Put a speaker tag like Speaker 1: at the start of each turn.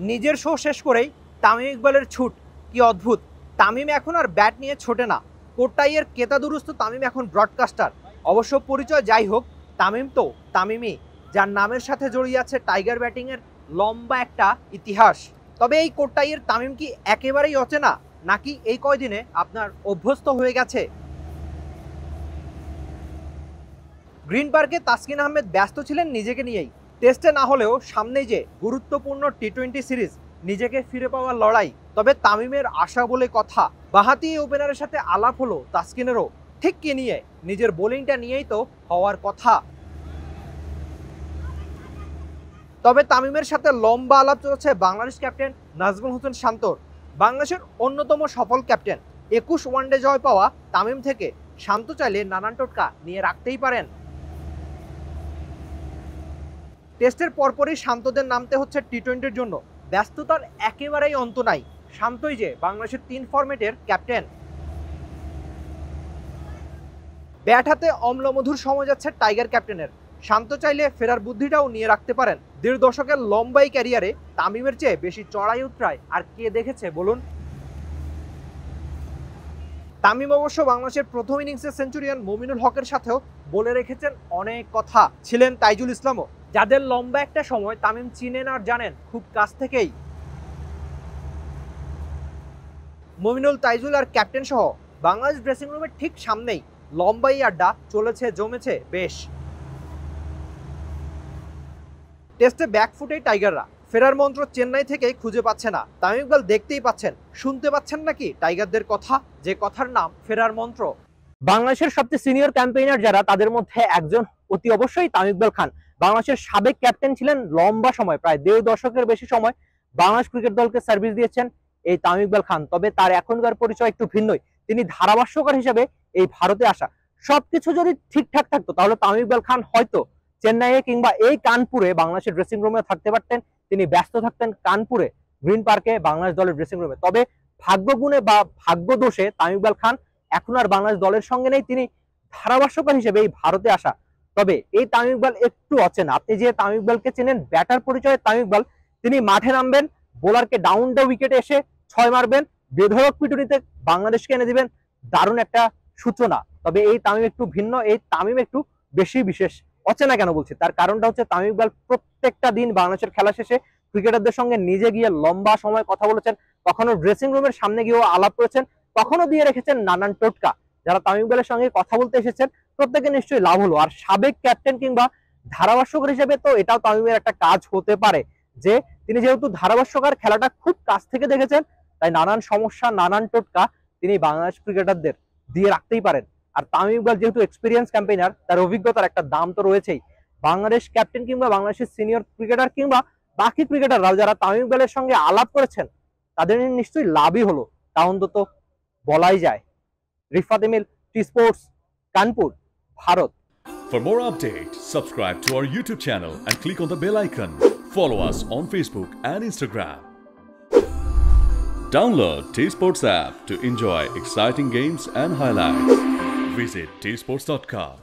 Speaker 1: নিজের শো শেষ করেই তামিম ইকবালের ছুট, কি অদ্ভুত। তামিম এখন আর ব্যাট নিয়ে ছোটে না, কোটটাইয়ের কেতাদুরস্ত তামিম এখন ব্রডকাস্টার। অবশ্য পরিচয় যাই হোক, তামিম তো তামিমই, যার নামের সাথে জড়িয়ে আছে টাইগার ব্যাটিংয়ের লম্বা একটা ইতিহাস। তবে এই কোটটাইয়ের তামিম কি একেবারেই অচেনা, নাকি এই কয়দিনে আপনার অভ্যস্ত হয়ে গেছে? গ্রিন পার্কে তাসকিন আহমেদ ব্যস্ত ছিলেন নিজেকে নিয়েই। টেস্টে না হলেও সামনেই যে গুরুত্বপূর্ণ টি-20 সিরিজ, নিজেকে ফিরে পাওয়ার লড়াই। তবে তামিমের আশা বলে কথা, বাঁহাতি ওপেনারের সাথে আলাপ হলো তাসকিনেরও। ঠিক কি নিয়ে? নিজের বোলিংটা নিয়েই তো হওয়ার কথা। তবে তামিমের সাথে লম্বা আলাপ চলছে বাংলাদেশ ক্যাপ্টেন নাজমুল হোসেন শান্তর। বাংলাদেশের অন্যতম সফল ক্যাপ্টেন, 21 ওয়ানডে জয় পাওয়া তামিম থেকে শান্ত চাইলে নানান টোটকা নিয়ে রাখতেই পারেন। টেস্টের পরপরই শান্তদের নামতে হচ্ছে টি-20-র জন্য। ব্যস্ততার একেবারেই অন্ত নাই। শান্তই যে বাংলাদেশের 3 ফরম্যাটের ক্যাপ্টেন। ব্যাট হাতে অম্লমধুর সময় যাচ্ছে টাইগার ক্যাপ্টেনের। শান্ত চাইলে ফেরার বুদ্ধিটাও নিয়ে রাখতে পারেন। 1.5 দশকের লম্বাই ক্যারিয়ারে তামিমের চেয়ে বেশি চড়াই উতরায় আর কে দেখেছে বলুন? তামিম অবশ্য বাংলাদেশের প্রথম ইনিংসের সেঞ্চুরিয়ান মুমিনুল হকের সাথেও বলে রেখেছেন অনেক কথা। ছিলেন তাইজুল ইসলামও, যাদের লম্বা একটা সময় তামিম চিনেন আর জানেন খুব কাছ থেকেই। মুমিনুল, তাইজুল আর ক্যাপ্টেন সহ বাংলাদেশ ড্রেসিং রুমের ঠিক সামনেই লম্বাই আড্ডা চলেছে, জমেছে বেশ। টেস্টে ব্যাকফুটেই টাইগাররা, ফেরার মন্ত্র চেন্নাই থেকেই খুঁজে পাচ্ছে না। তামিম ইকবাল দেখতেই পাচ্ছেন, শুনতে পাচ্ছেন নাকি টাইগারদের কথা, যে কথার নাম ফেরার মন্ত্র। বাংলাদেশের সবচেয়ে সিনিয়র ক্যাম্পেইনার যারা, তাদের মধ্যে একজন অতি অবশ্যই তামিম ইকবাল খান। বাংলাদেশের সাবেক ক্যাপ্টেন ছিলেন লম্বা সময়, প্রায় 1.5 দশকের বেশি সময় বাংলাদেশ ক্রিকেট দলকে সার্ভিস দিয়েছেন এই তামিম ইকবাল খান। তবে তার এখনকার পরিচয় একটু ভিন্নই। তিনি ধারাভাষ্যকার হিসেবে এই ভারতে আসা। সবকিছু যদি ঠিকঠাক থাকতো তাহলে তামিম ইকবাল খান হয়তো চেন্নাইয়ে কিংবা এই কানপুরে বাংলাদেশের ড্রেসিং রুমে থাকতে পারতেন। তিনি ব্যস্ত থাকতেন কানপুরে গ্রিন পার্কে বাংলাদেশ দলের ড্রেসিং রুমে। তবে ভাগ্যগুণে বা ভাগ্য দোষে তামিম ইকবাল খান এখন আর বাংলাদেশ দলের সঙ্গে নেই, তিনি ধারাভাষ্যকার হিসেবে এই ভারতে আসা। তবে এই তামিম ইকবাল একটু অচেনা। আপনি যে তামিম ইকবালকে চেনেন ব্যাটার পরিচয়ে তামিম ইকবাল, তিনি মাঠে নামবেন, বোলারকে ডাউন দ্য উইকেটে এসে 6 মারবেন, বেধড়ক পিটুনিতে বাংলাদেশকে এনে দিবেন দারুণ একটা সূচনা। তবে এই তামিম একটু ভিন্ন, এই তামিম একটু বেশি বিশেষ। অচেনা কেন বলছি, তার কারণটা হচ্ছে তামিম ইকবাল প্রত্যেকটা দিন বাংলাদেশের খেলা শেষে ক্রিকেটারদের সঙ্গে নিজে গিয়ে লম্বা সময় কথা বলেছেন, কখনো ড্রেসিং রুমের সামনে গিয়েও আলাপ করেছেন, কখনো দিয়ে রেখেছেন নানান টোটকা। যারা তামিম ইকবালের সঙ্গে কথা বলতে এসেছেন প্রত্যেকে নিশ্চয়ই লাভ হলো। আর সাবেক ক্যাপ্টেন কিংবা ধারাভাষ্যকার হিসেবে তো এটাও তামিমের একটা কাজ হতে পারে, যে তিনি যেহেতু ধারাভাষ্যকার, খেলাটা খুব কাছ থেকে দেখেছেন, তাই নানান সমস্যা নানান টোটকা তিনি বাংলাদেশ ক্রিকেটারদের দিয়ে রাখতেই পারেন। আর তামিম ইকবাল যেহেতু এক্সপিরিয়েন্স ক্যাম্পেইনার, তার অভিজ্ঞতার একটা দাম তো রয়েছেই। বাংলাদেশ ক্যাপ্টেন কিংবা বাংলাদেশের সিনিয়র ক্রিকেটার কিংবা বাকি ক্রিকেটাররাও যারা তামিম ইকবালের সঙ্গে আলাপ করেছেন তাদের নিশ্চয়ই লাভই হলো, তা অন্তত বলাই যায়। Rifat Emil, T Sports, Kanpur, Bharat.
Speaker 2: For more updates, subscribe to our YouTube channel and click on the bell icon. Follow us on Facebook and Instagram. Download T Sports app to enjoy exciting games and highlights. Visit tsports.com.